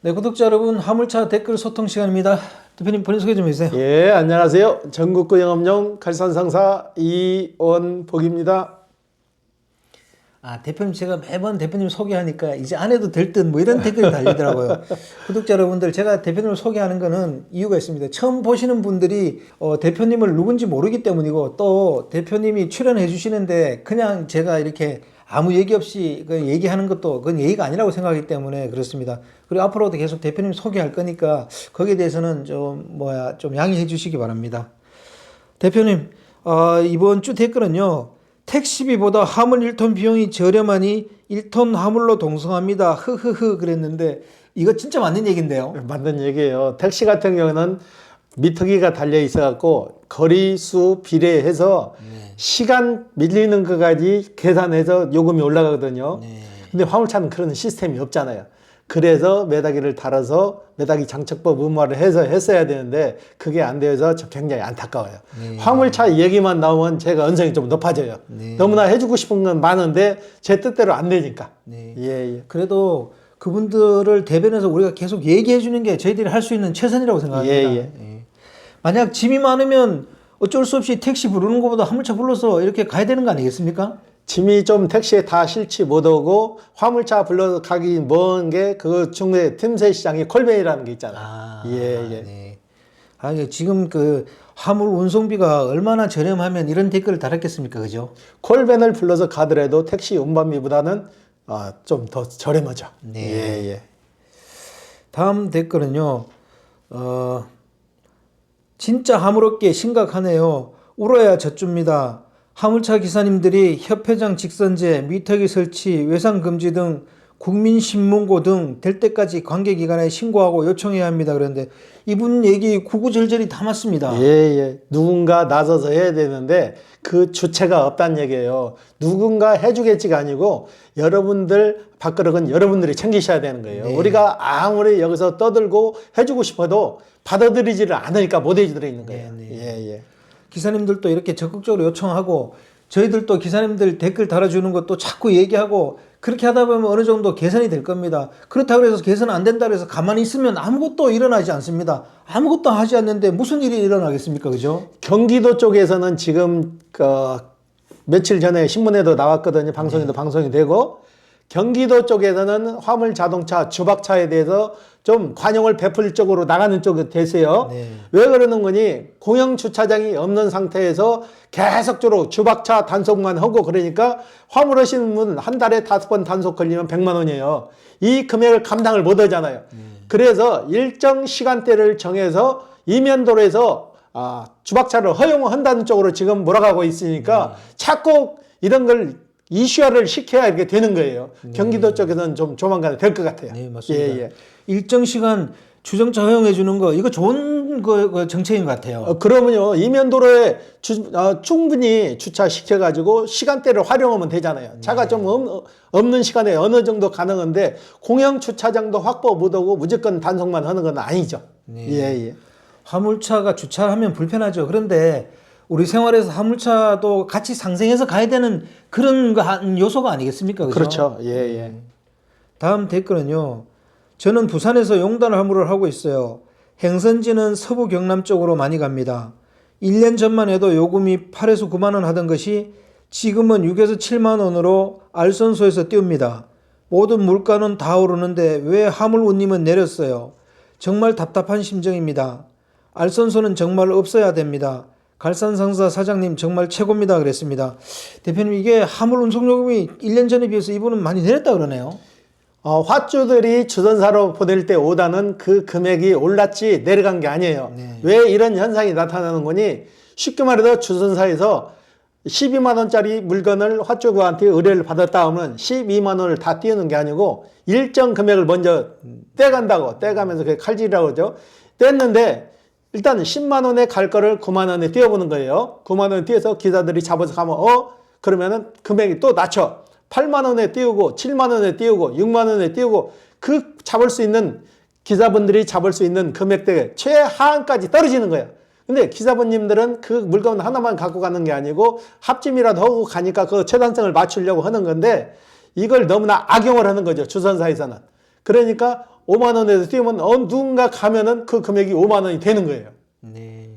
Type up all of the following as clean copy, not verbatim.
네, 구독자 여러분, 화물차 댓글 소통 시간입니다. 대표님 본인 소개 좀 해주세요. 예, 안녕하세요. 전국구 영업용 칼산상사 이원복입니다. 대표님 제가 매번 대표님 소개하니까 이제 안 해도 될 듯 뭐 이런 댓글이 달리더라고요. 구독자 여러분들, 제가 대표님을 소개하는 거는 이유가 있습니다. 처음 보시는 분들이 대표님을 누군지 모르기 때문이고, 또 대표님이 출연해 주시는데 그냥 제가 이렇게 아무 얘기 없이 얘기하는 것도 그건 예의가 아니라고 생각하기 때문에 그렇습니다. 그리고 앞으로도 계속 대표님 소개할 거니까 거기에 대해서는 좀 양해해 주시기 바랍니다. 대표님, 이번 주 댓글은요. 택시비보다 화물 1톤 비용이 저렴하니 1톤 화물로 동승합니다. 흐흐흐 그랬는데 이거 진짜 맞는 얘기인데요. 맞는 얘기예요. 택시 같은 경우는 미터기가 달려 있어갖고 거리수 비례해서 시간 밀리는 것까지 계산해서 요금이 올라가거든요. 근데 화물차는 그런 시스템이 없잖아요. 그래서 매다기를 달아서 매다기 장착법 의무화를 해서 했어야 되는데 그게 안 되어서 굉장히 안타까워요. 화물차 얘기만 나오면 제가 언성이 좀 높아져요. 너무나 해주고 싶은 건 많은데 제 뜻대로 안 되니까. 예. 그래도 그분들을 대변해서 우리가 계속 얘기해 주는 게 저희들이 할 수 있는 최선이라고 생각합니다. 예. 만약 짐이 많으면 어쩔 수 없이 택시 부르는 것보다 화물차 불러서 이렇게 가야 되는 거 아니겠습니까? 짐이 좀 택시에 다 실지 못하고 화물차 불러서 가기 먼 게 그 중에 틈새 시장이 콜베이라는 게 있잖아요. 네. 지금 그 화물 운송비가 얼마나 저렴하면 이런 댓글을 달았겠습니까, 그죠? 콜벤을 불러서 가더라도 택시 운반비보다는 좀 더 저렴하죠. 네. 예. 다음 댓글은요. 진짜 화물업계 심각하네요. 울어야 젖줍니다. 화물차 기사님들이 협회장 직선제, 미터기 설치, 외상 금지 등 국민신문고 등 될 때까지 관계기관에 신고하고 요청해야 합니다. 그런데 이분 얘기 구구절절히 다 맞습니다. 예. 누군가 나서서 해야 되는데 그 주체가 없다는 얘기예요. 누군가 해주겠지가 아니고 여러분들 밥그릇은 여러분들이 챙기셔야 되는 거예요. 우리가 아무리 여기서 떠들고 해주고 싶어도 받아들이지를 않으니까 못 해주고 있는 거예요. 예. 기사님들도 이렇게 적극적으로 요청하고 저희들도 기사님들 댓글 달아주는 것도 자꾸 얘기하고 그렇게 하다 보면 어느 정도 개선이 될 겁니다. 그렇다고 해서 개선 안 된다고 해서 가만히 있으면 아무것도 일어나지 않습니다. 아무것도 하지 않는데 무슨 일이 일어나겠습니까? 그죠? 경기도 쪽에서는 지금 며칠 전에 신문에도 나왔거든요. 방송에도 방송이 되고 경기도 쪽에서는 화물 자동차 주박차에 대해서 좀 관용을 베풀 쪽으로 나가는 쪽이 되세요. 왜 그러는 거니? 공영 주차장이 없는 상태에서 계속적으로 주박차 단속만 하고 그러니까 화물 하시는 분 한 달에 5번 단속 걸리면 100만 원이에요. 이 금액을 감당을 못 하잖아요. 그래서 일정 시간대를 정해서 이면도로에서 주박차를 허용한다는 쪽으로 지금 몰아가고 있으니까 자꾸 이런 걸 이슈화를 시켜야 이렇게 되는 거예요. 경기도 쪽에서는 좀 조만간에 될 것 같아요. 네, 맞습니다. 예. 일정 시간 주정차 허용해 주는 거 이거 좋은 거 정책인 것 같아요. 그러면요 이면도로에 충분히 주차시켜 가지고 시간대를 활용하면 되잖아요. 차가 좀 없는 시간에 어느 정도 가능한데 공영 주차장도 확보 못하고 무조건 단속만 하는 건 아니죠. 예. 화물차가 주차하면 불편하죠. 그런데 우리 생활에서 화물차도 같이 상생해서 가야 되는 그런 요소가 아니겠습니까? 그죠? 그렇죠. 예. 다음 댓글은요. 저는 부산에서 용달 화물을 하고 있어요. 행선지는 서부 경남 쪽으로 많이 갑니다. 1년 전만 해도 요금이 8에서 9만 원 하던 것이 지금은 6에서 7만 원으로 알선소에서 띄웁니다. 모든 물가는 다 오르는데 왜 화물 운임은 내렸어요? 정말 답답한 심정입니다. 알선소는 정말 없어야 됩니다. 갈산상사 사장님 정말 최고입니다. 그랬습니다. 대표님 이게 화물 운송요금이 1년 전에 비해서 이분은 많이 내렸다 그러네요. 화주들이 주전사로 보낼 때 오다는 그 금액이 올랐지 내려간 게 아니에요. 왜 이런 현상이 나타나는 거니? 쉽게 말해서 주전사에서 12만 원짜리 물건을 화주한테 의뢰를 받았다 하면 12만 원을 다 띄우는 게 아니고 일정 금액을 먼저 떼간다고 떼가면서 그게 칼질이라고 그러죠. 뗐는데 일단 10만 원에 갈 거를 9만 원에 띄워보는 거예요. 9만 원에 띄워서 기사들이 잡아서 가면 그러면은 금액이 또 낮춰. 8만 원에 띄우고 7만 원에 띄우고 6만 원에 띄우고 그 잡을 수 있는 기사분들이 잡을 수 있는 금액대 최하한까지 떨어지는 거예요. 근데 기사분님들은 그 물건 하나만 갖고 가는 게 아니고 합짐이라도 하고 가니까 그 최단성을 맞추려고 하는 건데 이걸 너무나 악용을 하는 거죠. 주선사에서는. 그러니까 5만 원에서 띄우면 누군가 가면은 그 금액이 5만 원이 되는 거예요. 네.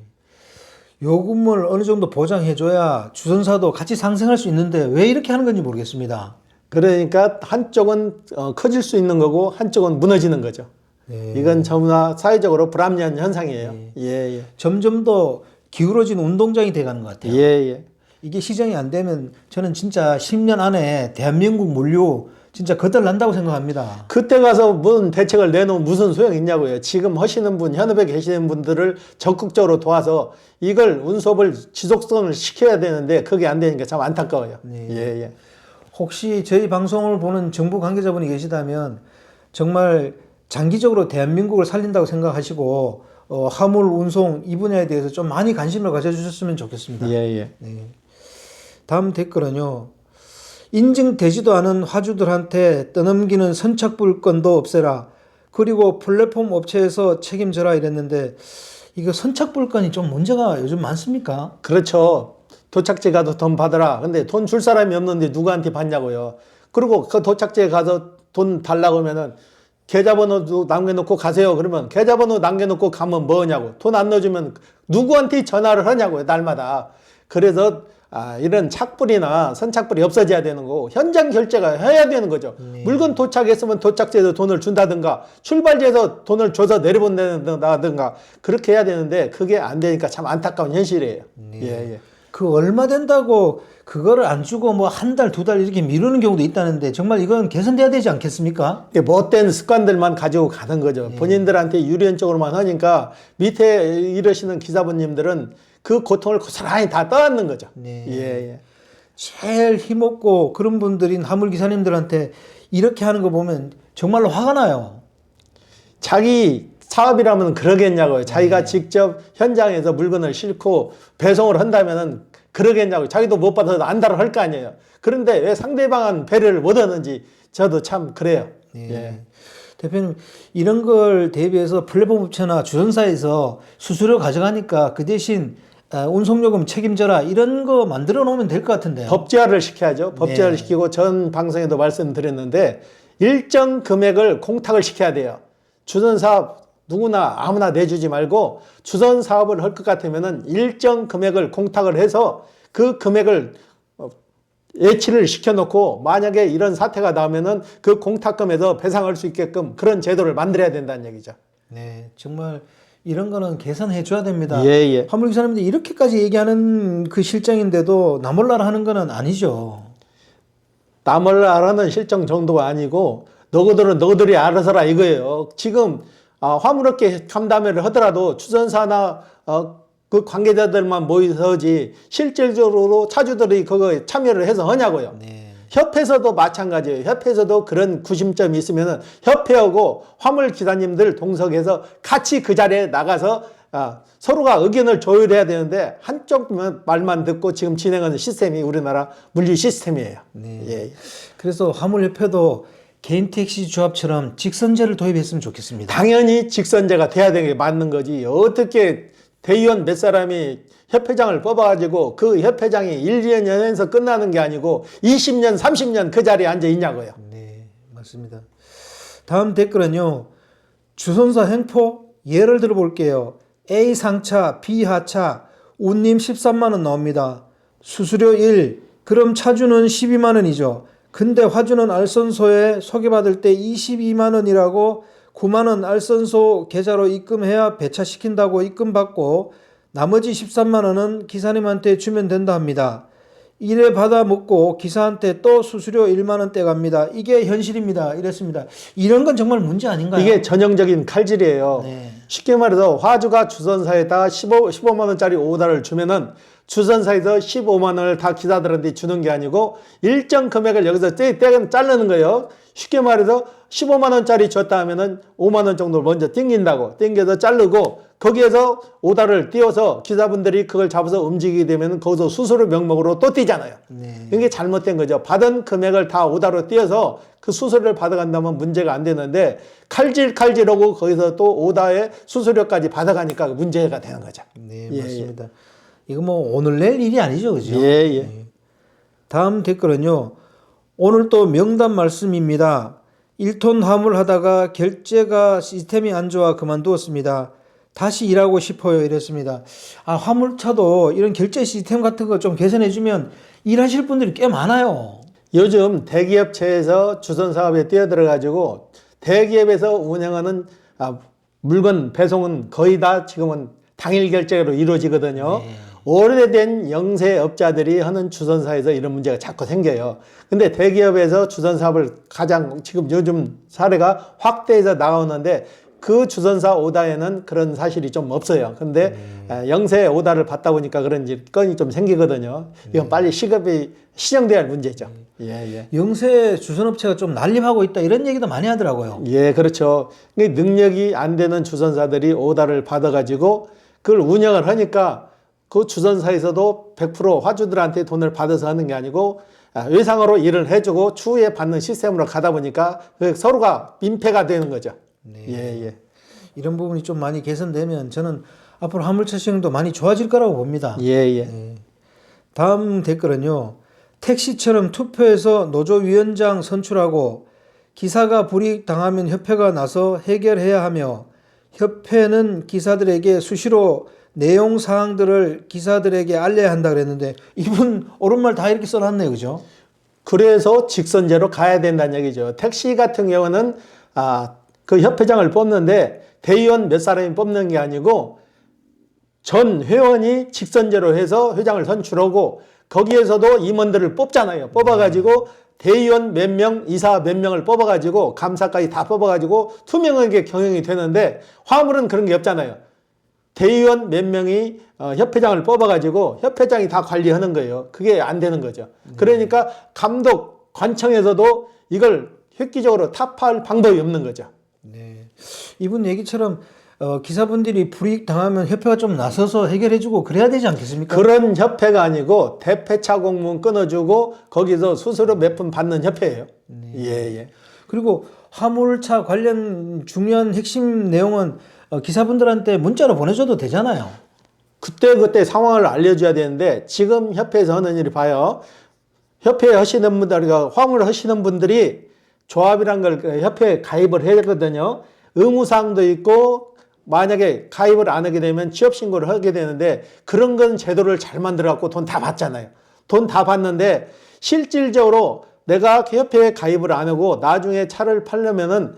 요금을 어느 정도 보장해줘야 주선사도 같이 상생할 수 있는데 왜 이렇게 하는 건지 모르겠습니다. 그러니까 한쪽은 커질 수 있는 거고 한쪽은 무너지는 거죠. 네. 이건 전부나 사회적으로 불합리한 현상이에요. 예, 예. 점점 더 기울어진 운동장이 돼가는 것 같아요. 예, 예. 이게 시정이 안 되면 저는 진짜 10년 안에 대한민국 물류 진짜 거덜난다고 생각합니다. 그때 가서 무슨 대책을 내놓으면 무슨 소용이 있냐고요. 지금 하시는 분, 현업에 계시는 분들을 적극적으로 도와서 이걸 운송을 지속성을 시켜야 되는데 그게 안 되니까 참 안타까워요. 네. 예, 예. 혹시 저희 방송을 보는 정부 관계자분이 계시다면 정말 장기적으로 대한민국을 살린다고 생각하시고 화물 운송 이 분야에 대해서 좀 많이 관심을 가져주셨으면 좋겠습니다. 예, 예. 네. 다음 댓글은요. 인증되지도 않은 화주들한테 떠넘기는 선착불권도 없애라. 그리고 플랫폼 업체에서 책임져라 이랬는데 이거 선착불권이 좀 문제가 요즘 많습니까? 그렇죠. 도착지에 가서 돈 받아라. 근데 돈 줄 사람이 없는데 누구한테 받냐고요. 그리고 그 도착지에 가서 돈 달라고 하면은 계좌번호도 남겨놓고 가세요. 그러면 계좌번호 남겨놓고 가면 뭐냐고. 돈 안 넣어주면 누구한테 전화를 하냐고요. 날마다. 그래서 이런 착불이나 선착불이 없어져야 되는 거고 현장 결제가 해야 되는 거죠. 네. 물건 도착했으면 도착지에서 돈을 준다든가 출발지에서 돈을 줘서 내려본다든가 그렇게 해야 되는데 그게 안 되니까 참 안타까운 현실이에요. 네. 예, 예. 그 얼마 된다고 그거를 안 주고 뭐 한 달, 두 달 이렇게 미루는 경우도 있다는데 정말 이건 개선돼야 되지 않겠습니까? 이게 못된 습관들만 가지고 가는 거죠. 본인들한테 유리한 쪽으로만 하니까 밑에 일하시는 기사분님들은 그 고통을 고스란히 다 떠안는 거죠. 네. 예, 예. 제일 힘없고 그런 분들인 화물 기사님들한테 이렇게 하는 거 보면 정말로 화가 나요. 자기 사업이라면 그러겠냐고요. 자기가 직접 현장에서 물건을 싣고 배송을 한다면은 그러겠냐고요. 자기도 못 받아서 안달을 할 거 아니에요. 그런데 왜 상대방은 배려를 못 하는지 저도 참 그래요. 네. 예. 대표님 이런 걸 대비해서 플랫폼 업체나 주선사에서 수수료 가져가니까 그 대신 운송요금 책임져라 이런 거 만들어 놓으면 될 것 같은데요. 법제화를 시켜야죠. 법제화를 네. 시키고 전 방송에도 말씀드렸는데 일정 금액을 공탁을 시켜야 돼요. 주선사 누구나 아무나 내주지 말고 주선 사업을 할 것 같으면은 일정 금액을 공탁을 해서 그 금액을 예치를 시켜놓고 만약에 이런 사태가 나오면은 그 공탁금에서 배상할 수 있게끔 그런 제도를 만들어야 된다는 얘기죠. 네, 정말 이런 거는 개선해 줘야 됩니다. 예, 예. 화물 기사님들 이렇게까지 얘기하는 그 실정인데도 나 몰라라 하는 거는 아니죠. 남을 알아는 실정 정도가 아니고 너희들은 너희들이 알아서라 이거예요. 지금 화물업계 간담회를 하더라도 주선사나 그 관계자들만 모이서지 실질적으로 차주들이 그거 참여를 해서 하냐고요. 네. 협회에서도 마찬가지예요. 협회에서도 그런 구심점이 있으면은 협회하고 화물 기사님들 동석해서 같이 그 자리에 나가서 서로가 의견을 조율해야 되는데 한쪽 말만 듣고 지금 진행하는 시스템이 우리나라 물류 시스템이에요. 네. 예. 그래서 화물협회도 개인 택시 조합처럼 직선제를 도입했으면 좋겠습니다. 당연히 직선제가 돼야 되는 게 맞는 거지. 어떻게 대의원 몇 사람이 협회장을 뽑아가지고 그 협회장이 1, 2년에서 끝나는 게 아니고 20년, 30년 그 자리에 앉아 있냐고요. 네, 맞습니다. 다음 댓글은요. 주선사 횡포 예를 들어볼게요. A 상차, B 하차, 운임 13만 원 나옵니다. 수수료 1, 그럼 차주는 12만 원이죠. 근데 화주는 알선소에 소개받을 때 22만 원이라고 9만 원 알선소 계좌로 입금해야 배차시킨다고 입금받고 나머지 13만 원은 기사님한테 주면 된다 합니다. 이래 받아 먹고 기사한테 또 수수료 1만 원 떼갑니다. 이게 현실입니다. 이랬습니다. 이런 건 정말 문제 아닌가요? 이게 전형적인 칼질이에요. 네. 쉽게 말해서 화주가 주선사에다 15만 원짜리 오다를 주면은 주선사에서 15만 원을 다 기사들한테 주는 게 아니고 일정 금액을 여기서 자르는 거예요. 쉽게 말해서 15만 원짜리 줬다 하면은 5만 원 정도를 먼저 땡긴다고 땡겨서 자르고 거기에서 오다를 띄워서 기사분들이 그걸 잡아서 움직이게 되면 거기서 수수료 명목으로 또 띄잖아요. 네. 이게 잘못된 거죠. 받은 금액을 다 오다로 띄워서 그 수수료를 받아간다면 문제가 안 되는데 칼질하고 거기서 또 오다에 수수료까지 받아가니까 문제가 되는 거죠. 네, 예, 맞습니다. 이거 뭐 오늘 내일 일이 아니죠, 그죠? 예, 예. 네. 다음 댓글은요. 오늘 또 명단 말씀입니다. 1톤 화물 하다가 결제가 시스템이 안 좋아 그만두었습니다. 다시 일하고 싶어요. 이랬습니다. 아, 화물차도 이런 결제 시스템 같은 거 좀 개선해주면 일하실 분들이 꽤 많아요. 요즘 대기업체에서 주선 사업에 뛰어들어가지고 대기업에서 운영하는 물건 배송은 거의 다 지금은 당일 결제로 이루어지거든요. 네. 오래된 영세업자들이 하는 주선사에서 이런 문제가 자꾸 생겨요. 근데 대기업에서 주선 사업을 가장 지금 요즘 사례가 확대해서 나오는데 그 주선사 오다에는 그런 사실이 좀 없어요. 근데 영세 오다를 받다 보니까 그런 건이 좀 생기거든요. 이건 빨리 시급이 시정돼야 할 문제죠. 예. 영세 주선업체가 좀 난립하고 있다 이런 얘기도 많이 하더라고요. 예, 그렇죠. 능력이 안 되는 주선사들이 오다를 받아가지고 그걸 운영을 하니까 그 주선사에서도 100% 화주들한테 돈을 받아서 하는 게 아니고 외상으로 일을 해주고 추후에 받는 시스템으로 가다 보니까 서로가 민폐가 되는 거죠. 네. 예. 이런 부분이 좀 많이 개선되면 저는 앞으로 화물차 시행도 많이 좋아질 거라고 봅니다. 예. 네. 다음 댓글은요. 택시처럼 투표해서 노조위원장 선출하고 기사가 불이익 당하면 협회가 나서 해결해야 하며 협회는 기사들에게 수시로 내용 사항들을 기사들에게 알려야 한다 그랬는데 이분 옳은 말 다 이렇게 써놨네요. 그죠? 그래서 직선제로 가야 된다는 얘기죠. 택시 같은 경우는 그 협회장을 뽑는데 대의원 몇 사람이 뽑는 게 아니고 전 회원이 직선제로 해서 회장을 선출하고 거기에서도 임원들을 뽑잖아요. 뽑아가지고 대의원 몇 명, 이사 몇 명을 뽑아가지고 감사까지 다 뽑아가지고 투명하게 경영이 되는데 화물은 그런 게 없잖아요. 대의원 몇 명이 협회장을 뽑아가지고 협회장이 다 관리하는 거예요. 그게 안 되는 거죠. 그러니까 감독, 관청에서도 이걸 획기적으로 타파할 방법이 없는 거죠. 네. 이분 얘기처럼 기사분들이 불이익 당하면 협회가 좀 나서서 해결해주고 그래야 되지 않겠습니까? 그런 협회가 아니고 대폐차 공무원 끊어주고 거기서 수수료 몇 푼 받는 협회예요. 예. 그리고 화물차 관련 중요한 핵심 내용은 기사분들한테 문자로 보내줘도 되잖아요. 그때 상황을 알려줘야 되는데 지금 협회에서 하는 일이 봐요. 협회 하시는 분들, 화물 하시는 분들이 조합이란 걸 협회에 가입을 해야 되거든요. 의무사항도 있고 만약에 가입을 안 하게 되면 취업신고를 하게 되는데 그런 건 제도를 잘 만들어갖고 돈 다 받잖아요. 돈 다 받는데 실질적으로 내가 협회에 가입을 안 하고 나중에 차를 팔려면은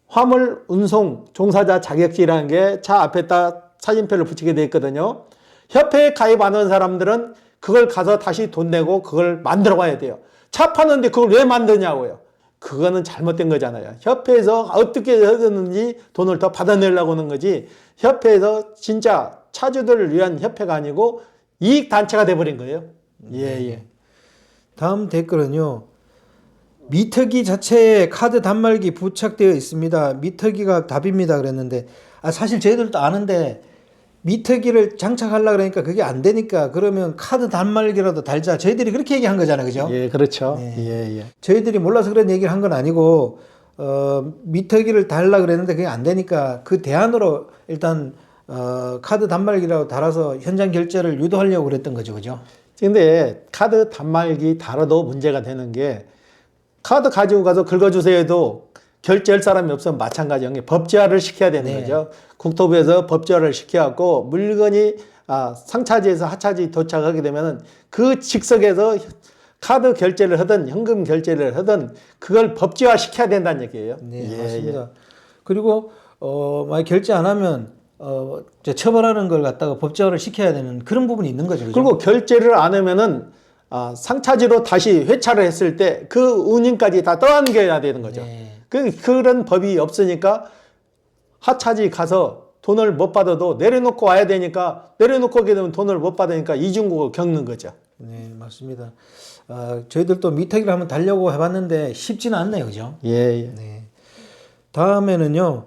화물 운송 종사자 자격증이라는 게 차 앞에다 사진표를 붙이게 돼 있거든요. 협회에 가입 안 한 사람들은 그걸 가서 다시 돈 내고 그걸 만들어 가야 돼요. 차 파는데 그걸 왜 만드냐고요. 그거는 잘못된 거잖아요. 협회에서 어떻게 하든지 돈을 더 받아내려고 하는 거지 협회에서 진짜 차주들을 위한 협회가 아니고 이익단체가 돼버린 거예요. 예. 다음 댓글은요. 미터기 자체에 카드 단말기 부착되어 있습니다. 미터기가 답입니다. 그랬는데 사실 저희들도 아는데 미터기를 장착하려고 그러니까 그게 안 되니까 그러면 카드 단말기라도 달자. 저희들이 그렇게 얘기한 거잖아요. 그죠? 예, 그렇죠. 네. 예. 저희들이 몰라서 그런 얘기를 한 건 아니고 미터기를 달라고 그랬는데 그게 안 되니까 그 대안으로 일단 카드 단말기라고 달아서 현장 결제를 유도하려고 그랬던 거죠. 그죠? 근데 카드 단말기 달아도 문제가 되는 게 카드 가지고 가서 긁어주세요 해도 결제할 사람이 없으면 마찬가지예요. 법제화를 시켜야 되는 거죠. 국토부에서 법제화를 시켜갖고 물건이 상차지에서 하차지 도착하게 되면 그 직석에서 카드 결제를 하든 현금 결제를 하든 그걸 법제화 시켜야 된다는 얘기예요. 네, 맞습니다. 그리고 만약 결제 안 하면 처벌하는 걸 갖다가 법제화를 시켜야 되는 그런 부분이 있는 거죠. 그죠? 그리고 결제를 안 하면은 상차지로 다시 회차를 했을 때 그 운임까지 다 떠안겨야 되는 거죠. 네. 그런 법이 없으니까 하차지 가서 돈을 못 받아도 내려놓고 와야 되니까 내려놓고 오게 되면 돈을 못 받으니까 이중국을 겪는 거죠. 네, 맞습니다. 저희들도 미터기를 한번 달려고 해봤는데 쉽지는 않네요. 그죠? 예. 네. 다음에는요.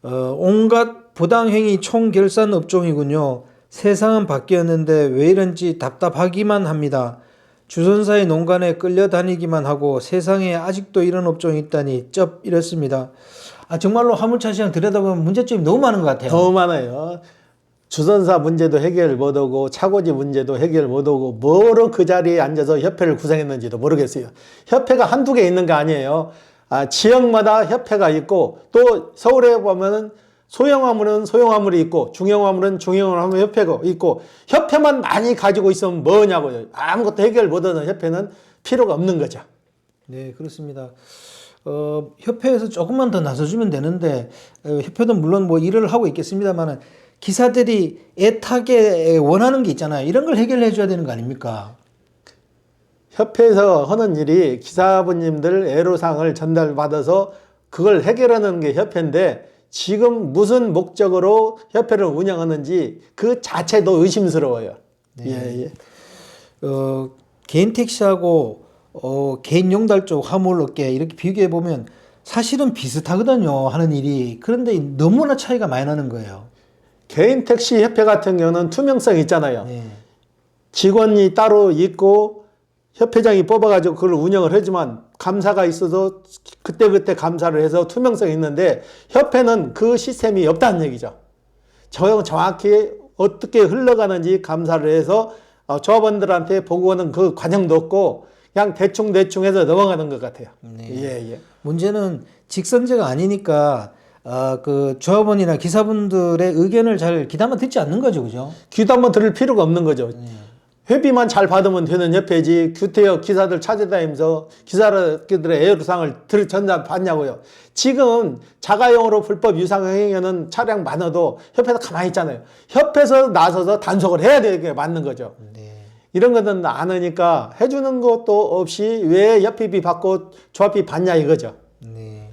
온갖 부당행위 총결산 업종이군요. 세상은 바뀌었는데 왜 이런지 답답하기만 합니다. 주선사의 농간에 끌려다니기만 하고 세상에 아직도 이런 업종이 있다니 쩝 이렇습니다. 정말로 화물차 시장 들여다보면 문제점이 너무 많은 것 같아요. 너무 많아요. 주선사 문제도 해결 못하고 차고지 문제도 해결 못하고 뭐로 그 자리에 앉아서 협회를 구성했는지도 모르겠어요. 협회가 한두 개 있는 거 아니에요. 지역마다 협회가 있고 또 서울에 보면은 소형화물은 소형화물이 있고 중형화물은 중형화물 협회가 있고 협회만 많이 가지고 있으면 뭐냐고요. 아무것도 해결 못하는 협회는 필요가 없는 거죠. 네, 그렇습니다. 협회에서 조금만 더 나서주면 되는데 협회도 물론 뭐 일을 하고 있겠습니다만은 기사들이 애타게 원하는 게 있잖아요. 이런 걸 해결해 줘야 되는 거 아닙니까? 협회에서 하는 일이 기사분님들 애로사항을 전달받아서 그걸 해결하는 게 협회인데 지금 무슨 목적으로 협회를 운영하는지 그 자체도 의심스러워요. 네. 예, 예. 개인 택시하고 개인 용달 쪽 화물업계 이렇게 비교해 보면 사실은 비슷하거든요. 하는 일이. 그런데 너무나 차이가 많이 나는 거예요. 개인 택시 협회 같은 경우는 투명성이 있잖아요. 네. 직원이 따로 있고 협회장이 뽑아가지고 그걸 운영을 하지만 감사가 있어도 그때그때 감사를 해서 투명성이 있는데 협회는 그 시스템이 없다는 얘기죠. 정확히 어떻게 흘러가는지 감사를 해서 조합원들한테 보고하는 그 과정도 없고 그냥 대충 해서 넘어가는 것 같아요. 네. 예, 예. 문제는 직선제가 아니니까 그 조합원이나 기사분들의 의견을 잘 귀담아 듣지 않는 거죠, 그죠? 귀도 한번 들을 필요가 없는 거죠. 회비만 잘 받으면 되는 협회지 규태역 기사들 찾아다니면서 기사들의 애로사항을 전달받냐고요. 지금 자가용으로 불법 유상행위하는 차량 많아도 협회에서 가만히 있잖아요. 협회에서 나서서 단속을 해야 되는 게 맞는 거죠. 네. 이런 것은 안 하니까 해주는 것도 없이 왜 협회비 받고 조합비 받냐 이거죠. 네.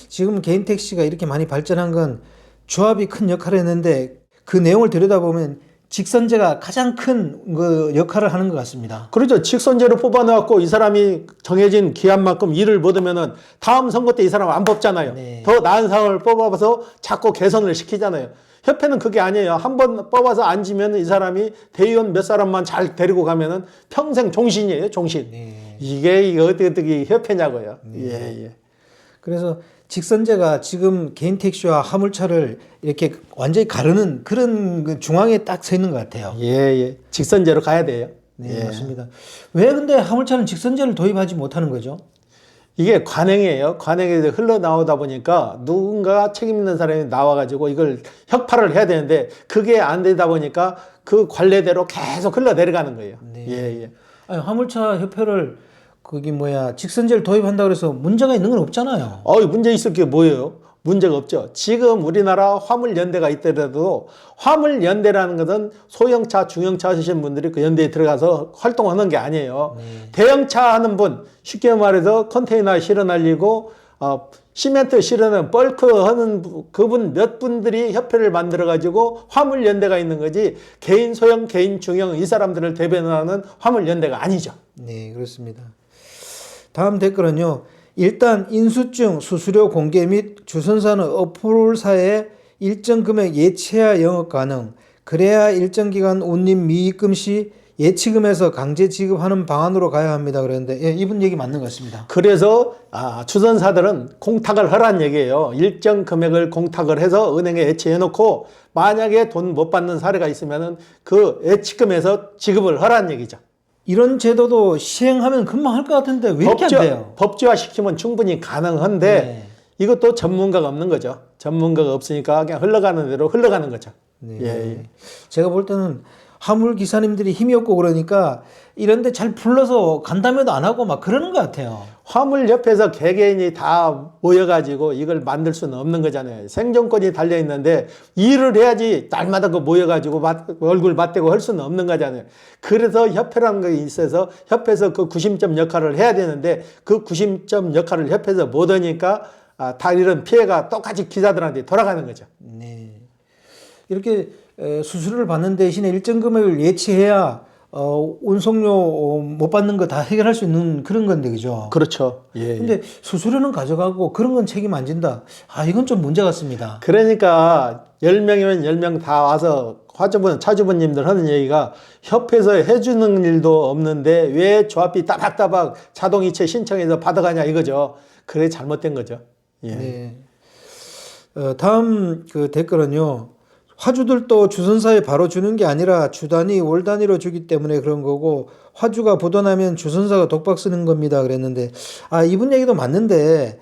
지금 개인 택시가 이렇게 많이 발전한 건 조합이 큰 역할을 했는데 그 내용을 들여다보면 직선제가 가장 큰 그 역할을 하는 것 같습니다. 그렇죠. 직선제로 뽑아놓고 이 사람이 정해진 기한만큼 일을 못하면은 다음 선거 때 이 사람 안 뽑잖아요. 네. 더 나은 사람을 뽑아서 자꾸 개선을 시키잖아요. 협회는 그게 아니에요. 한번 뽑아서 앉으면 이 사람이 대의원 몇 사람만 잘 데리고 가면은 평생 종신이에요. 종신. 네. 이게 어떻게 협회냐고요. 예, 예. 그래서 직선제가 지금 개인 택시와 화물차를 이렇게 완전히 가르는 그런 그 중앙에 딱 서 있는 것 같아요. 예, 예. 직선제로 가야 돼요. 네, 예. 맞습니다. 왜 근데 화물차는 직선제를 도입하지 못하는 거죠? 이게 관행이에요. 관행에서 흘러나오다 보니까 누군가 책임 있는 사람이 나와가지고 이걸 혁파를 해야 되는데 그게 안 되다 보니까 그 관례대로 계속 흘러내려가는 거예요. 네. 예, 예. 아니, 화물차 협회를 거기 직선제를 도입한다 그래서 문제가 있는 건 없잖아요. 문제 있을 게 뭐예요? 문제가 없죠. 지금 우리나라 화물연대가 있더라도 화물연대라는 것은 소형차, 중형차 하시는 분들이 그 연대에 들어가서 활동하는 게 아니에요. 대형차 하는 분, 쉽게 말해서 컨테이너 실어 날리고 시멘트 실어는 벌크 하는 그분 몇 분들이 협회를 만들어 가지고 화물연대가 있는 거지 개인 소형, 개인 중형 이 사람들을 대변하는 화물연대가 아니죠. 네, 그렇습니다. 다음 댓글은요. 일단 인수증, 수수료 공개 및 주선사는 어플사에 일정 금액 예치해야 영업 가능. 그래야 일정 기간 운임 미입금 시 예치금에서 강제 지급하는 방안으로 가야 합니다. 그랬는데 예, 이분 얘기 맞는 것 같습니다. 그래서 주선사들은 공탁을 하라는 얘기예요. 일정 금액을 공탁을 해서 은행에 예치해 놓고 만약에 돈 못 받는 사례가 있으면 그 예치금에서 지급을 하라는 얘기죠. 이런 제도도 시행하면 금방 할 것 같은데 왜 이렇게 안 돼요? 법제화 시키면 충분히 가능한데 네. 이것도 전문가가 없는 거죠. 전문가가 없으니까 그냥 흘러가는 대로 흘러가는 거죠. 네. 예, 예. 제가 볼 때는 화물 기사님들이 힘이 없고 그러니까 이런데 잘 불러서 간담회도 안 하고 막 그러는 것 같아요. 화물협회에서 개개인이 다 모여가지고 이걸 만들 수는 없는 거잖아요. 생존권이 달려있는데 일을 해야지 날마다 그 모여가지고 얼굴 맞대고 할 수는 없는 거잖아요. 그래서 협회라는 게 있어서 협회에서 그 구심점 역할을 해야 되는데 그 구심점 역할을 협회에서 못하니까 다 이런 피해가 똑같이 기사들한테 돌아가는 거죠. 네. 이렇게 수수료를 받는 대신에 일정 금액을 예치해야 운송료 못 받는 거 다 해결할 수 있는 그런 건데 그죠? 그렇죠. 예. 근데 수수료는 가져가고 그런 건 책임 안 진다. 이건 좀 문제 같습니다. 그러니까 10명이면 10명 다 와서 차주분님들 하는 얘기가 협회에서 해주는 일도 없는데 왜 조합비 따박따박 자동이체 신청해서 받아가냐 이거죠. 그래 잘못된 거죠. 예. 네. 다음 그 댓글은요. 화주들도 주선사에 바로 주는 게 아니라 주 단위, 월 단위로 주기 때문에 그런 거고 화주가 보도나면 주선사가 독박 쓰는 겁니다. 그랬는데 이분 얘기도 맞는데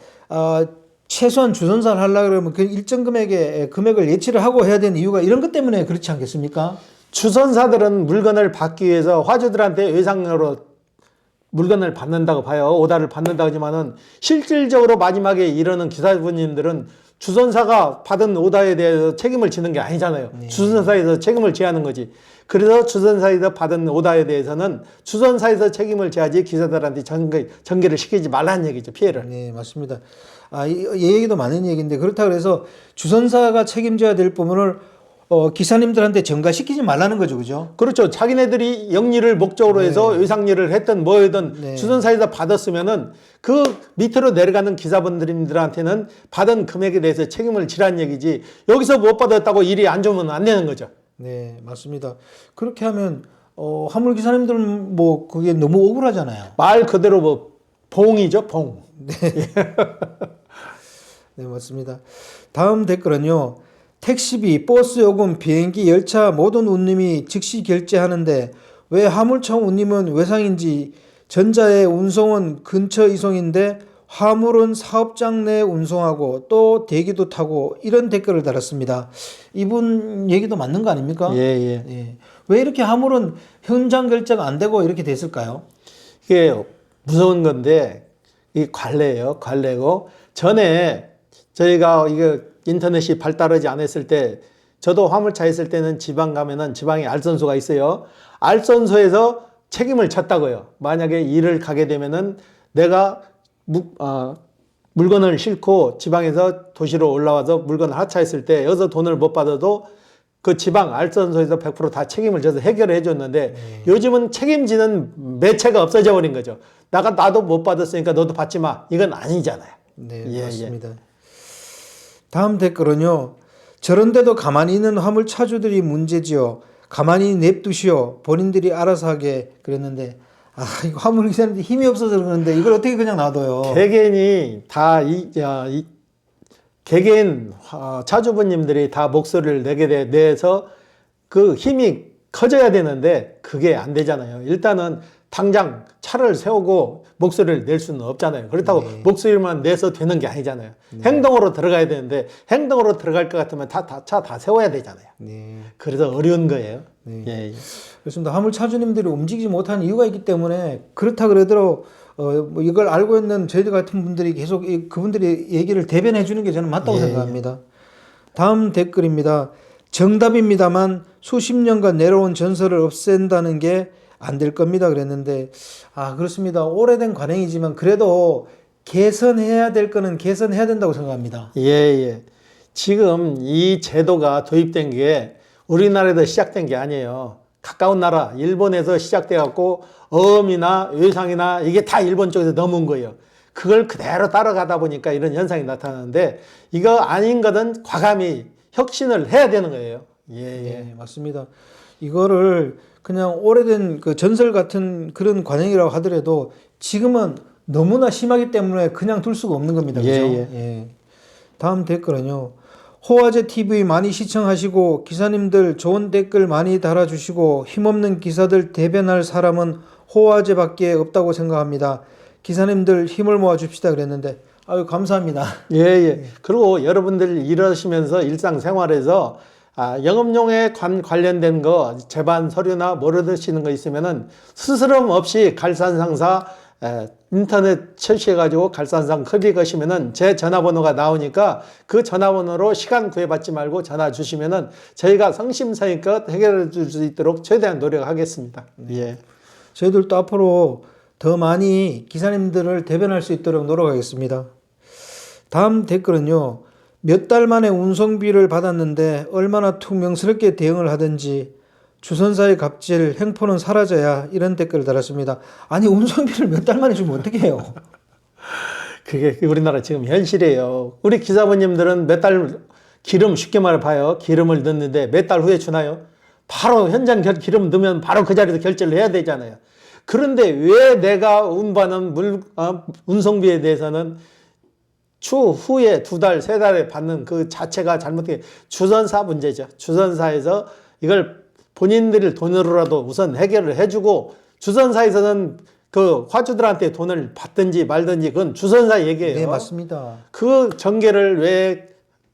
최소한 주선사를 하려고 그러면 그 일정 금액의 금액을 예치를 하고 해야 되는 이유가 이런 것 때문에 그렇지 않겠습니까? 주선사들은 물건을 받기 위해서 화주들한테 외상으로 물건을 받는다고 봐요. 오다를 받는다고 하지만은 실질적으로 마지막에 이르는 기사분님들은 주선사가 받은 오다에 대해서 책임을 지는 게 아니잖아요. 네. 주선사에서 책임을 져야 하는 거지. 그래서 주선사에서 받은 오다에 대해서는 주선사에서 책임을 져야지 기사들한테 전개를 시키지 말라는 얘기죠. 피해를. 네, 맞습니다. 이 얘기도 맞는 얘기인데 그렇다 그래서 주선사가 책임져야 될 부분을 기사님들한테 전가시키지 말라는 거죠, 그죠? 그렇죠. 자기네들이 영리를 목적으로 해서 외상일을 했든 뭐든 주선사에서 받았으면은 그 밑으로 내려가는 기사분들한테는 받은 금액에 대해서 책임을 지라는 얘기지. 여기서 못 받았다고 일이 안 좋으면 안 되는 거죠. 네, 맞습니다. 그렇게 하면 화물 기사님들은 뭐 그게 너무 억울하잖아요. 말 그대로 뭐 봉이죠, 봉. 네, 맞습니다. 다음 댓글은요. 택시비, 버스 요금, 비행기, 열차 모든 운임이 즉시 결제하는데 왜 화물청 운임은 외상인지 전자의 운송은 근처 이송인데 화물은 사업장 내 운송하고 또 대기도 타고 이런 댓글을 달았습니다. 이분 얘기도 맞는 거 아닙니까? 예. 왜 이렇게 화물은 현장 결제가 안 되고 이렇게 됐을까요? 이게 무서운 건데 이 관례예요. 관례고 전에 저희가 이거 인터넷이 발달하지 않았을 때 저도 화물차 있을 때는 지방 가면은 지방에 알선소가 있어요. 알선소에서 책임을 졌다고요. 만약에 일을 가게 되면은 내가 물건을 싣고 지방에서 도시로 올라와서 물건을 하차했을 때 여기서 돈을 못 받아도 그 지방 알선소에서 100% 다 책임을 져서 해결해 줬는데 요즘은 책임지는 매체가 없어져 버린 거죠. 나도 못 받았으니까 너도 받지 마. 이건 아니잖아요. 네, 맞습니다. 다음 댓글은요. 저런데도 가만히 있는 화물 차주들이 문제지요. 가만히 냅두시오. 본인들이 알아서 하게 그랬는데 이거 화물 기사님들 힘이 없어서 그러는데 이걸 어떻게 그냥 놔둬요? 개개인이 다 개개인 차주분님들이 다 목소리를 내서 그 힘이 커져야 되는데 그게 안 되잖아요. 일단은 당장 차를 세우고 목소리를 낼 수는 없잖아요. 그렇다고 목소리만 내서 되는 게 아니잖아요. 행동으로 들어가야 되는데 행동으로 들어갈 것 같으면 차 다 세워야 되잖아요. 그래서 어려운 거예요. 예. 그렇습니다. 화물 차주님들이 움직이지 못하는 이유가 있기 때문에 그렇다 그러더라도 뭐 이걸 알고 있는 저희들 같은 분들이 계속 그분들이 얘기를 대변해 주는 게 저는 맞다고 생각합니다. 다음 댓글입니다. 정답입니다만 수십 년간 내려온 전설을 없앤다는 게 안 될 겁니다. 그랬는데 그렇습니다. 오래된 관행이지만 그래도 개선해야 될 거는 개선해야 된다고 생각합니다. 예. 지금 이 제도가 도입된 게 우리나라에서 시작된 게 아니에요. 가까운 나라 일본에서 시작돼 갖고 어음이나 외상이나 이게 다 일본 쪽에서 넘어온 거예요. 그걸 그대로 따라가다 보니까 이런 현상이 나타나는데 이거 아닌 거든 과감히 혁신을 해야 되는 거예요. 예, 맞습니다. 이거를 그냥 오래된 그 전설 같은 그런 관행이라고 하더라도 지금은 너무나 심하기 때문에 그냥 둘 수가 없는 겁니다. 그죠? 예. 다음 댓글은요. 호화제 TV 많이 시청하시고 기사님들 좋은 댓글 많이 달아주시고 힘없는 기사들 대변할 사람은 호화제밖에 없다고 생각합니다. 기사님들 힘을 모아줍시다 그랬는데 감사합니다. 예. 그리고 여러분들 일하시면서 일상생활에서 영업용에 관련된 거 재반 서류나 모르시는 거 있으면은 스스럼 없이 갈산상사 인터넷 설치해가지고 갈산상 클릭하시면은 제 전화번호가 나오니까 그 전화번호로 시간 구애받지 말고 전화 주시면은 저희가 성심성의껏 해결해 줄 수 있도록 최대한 노력하겠습니다. 예. 저희들도 앞으로 더 많이 기사님들을 대변할 수 있도록 노력하겠습니다. 다음 댓글은요. 몇 달 만에 운송비를 받았는데 얼마나 퉁명스럽게 대응을 하든지 주선사의 갑질, 횡포는 사라져야 이런 댓글을 달았습니다. 아니 운송비를 몇 달 만에 주면 어떻게 해요? 그게 우리나라 지금 현실이에요. 우리 기사분님들은 몇 달 기름 쉽게 말해 봐요. 기름을 넣는데 몇 달 후에 주나요? 바로 현장 기름 넣으면 바로 그 자리에서 결제를 해야 되잖아요. 그런데 왜 내가 운반한 운송비에 대해서는 추후에 2달, 3달에 받는 그 자체가 잘못된 주선사 문제죠. 주선사에서 이걸 본인들 돈으로라도 우선 해결을 해주고, 주선사에서는 그 화주들한테 돈을 받든지 말든지 그건 주선사 얘기예요. 네, 맞습니다. 그 전개를 왜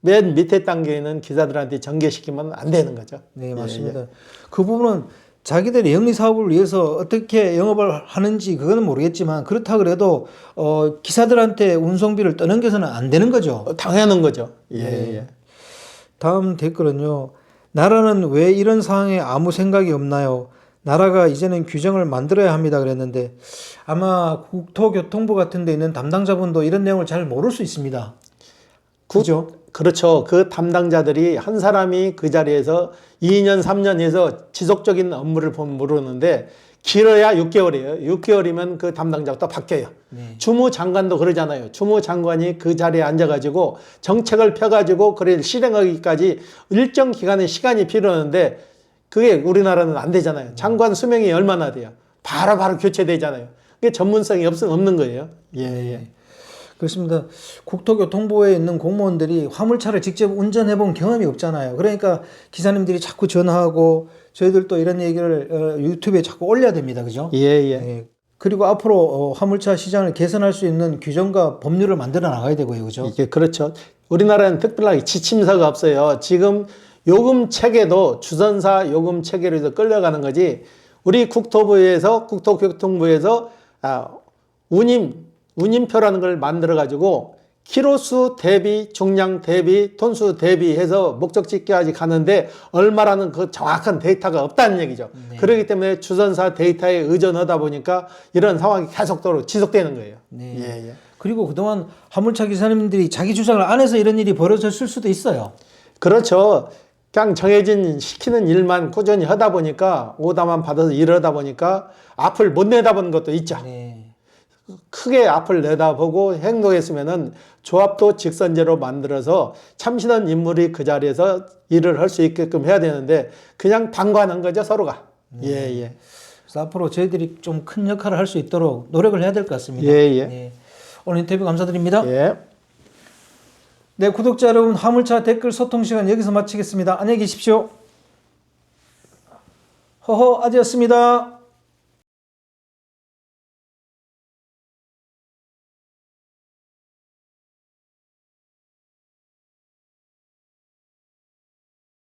맨 밑에 단계에는 기사들한테 전개시키면 안 되는 거죠. 네, 맞습니다. 그 부분은 자기들의 영리 사업을 위해서 어떻게 영업을 하는지 그거는 모르겠지만, 그렇다 그래도 기사들한테 운송비를 떠넘겨서는 안 되는 거죠. 당연한 거죠. 네. 다음 댓글은요. 나라는 왜 이런 상황에 아무 생각이 없나요? 나라가 이제는 규정을 만들어야 합니다 그랬는데, 아마 국토교통부 같은 데 있는 담당자분도 이런 내용을 잘 모를 수 있습니다. 그죠? 그렇죠. 그 담당자들이 한 사람이 그 자리에서 2년, 3년 해서 지속적인 업무를 보면 모르는데, 길어야 6개월이에요. 6개월이면 그 담당자가 또 바뀌어요. 네. 주무장관도 그러잖아요. 주무장관이 그 자리에 앉아가지고 정책을 펴가지고 그걸 실행하기까지 일정 기간의 시간이 필요한데, 그게 우리나라는 안 되잖아요. 장관 수명이 얼마나 돼요? 바로바로 교체되잖아요. 그게 전문성이 없는 거예요. 예. 그렇습니다. 국토교통부에 있는 공무원들이 화물차를 직접 운전해 본 경험이 없잖아요. 그러니까 기사님들이 자꾸 전화하고, 저희들도 이런 얘기를 유튜브에 자꾸 올려야 됩니다. 그죠? 예. 그리고 앞으로 화물차 시장을 개선할 수 있는 규정과 법률을 만들어 나가야 되고요. 그죠? 이게 그렇죠. 우리나라는 특별하게 지침서가 없어요. 지금 요금 체계도 주선사 요금 체계로 해서 끌려가는 거지, 우리 국토교통부에서 운임표라는 걸 만들어 가지고 키로수 대비, 중량 대비, 톤수 대비해서 목적지까지 가는데 얼마라는 그 정확한 데이터가 없다는 얘기죠. 네. 그렇기 때문에 주선사 데이터에 의존하다 보니까 이런 상황이 계속적으로 지속되는 거예요. 네. 그리고 그동안 화물차 기사님들이 자기 주장을 안 해서 이런 일이 벌어졌을 수도 있어요. 그렇죠. 그냥 정해진 시키는 일만 꾸준히 하다 보니까, 오다만 받아서 일하다 보니까 앞을 못 내다보는 것도 있죠. 네. 크게 앞을 내다보고 행동했으면은 조합도 직선제로 만들어서 참신한 인물이 그 자리에서 일을 할 수 있게끔 해야 되는데, 그냥 방관한 거죠, 서로가. 예. 그래서 앞으로 저희들이 좀 큰 역할을 할 수 있도록 노력을 해야 될 것 같습니다. 예. 네. 오늘 인터뷰 감사드립니다. 예. 네, 구독자 여러분, 화물차 댓글 소통 시간 여기서 마치겠습니다. 안녕히 계십시오. 허허 아지였습니다.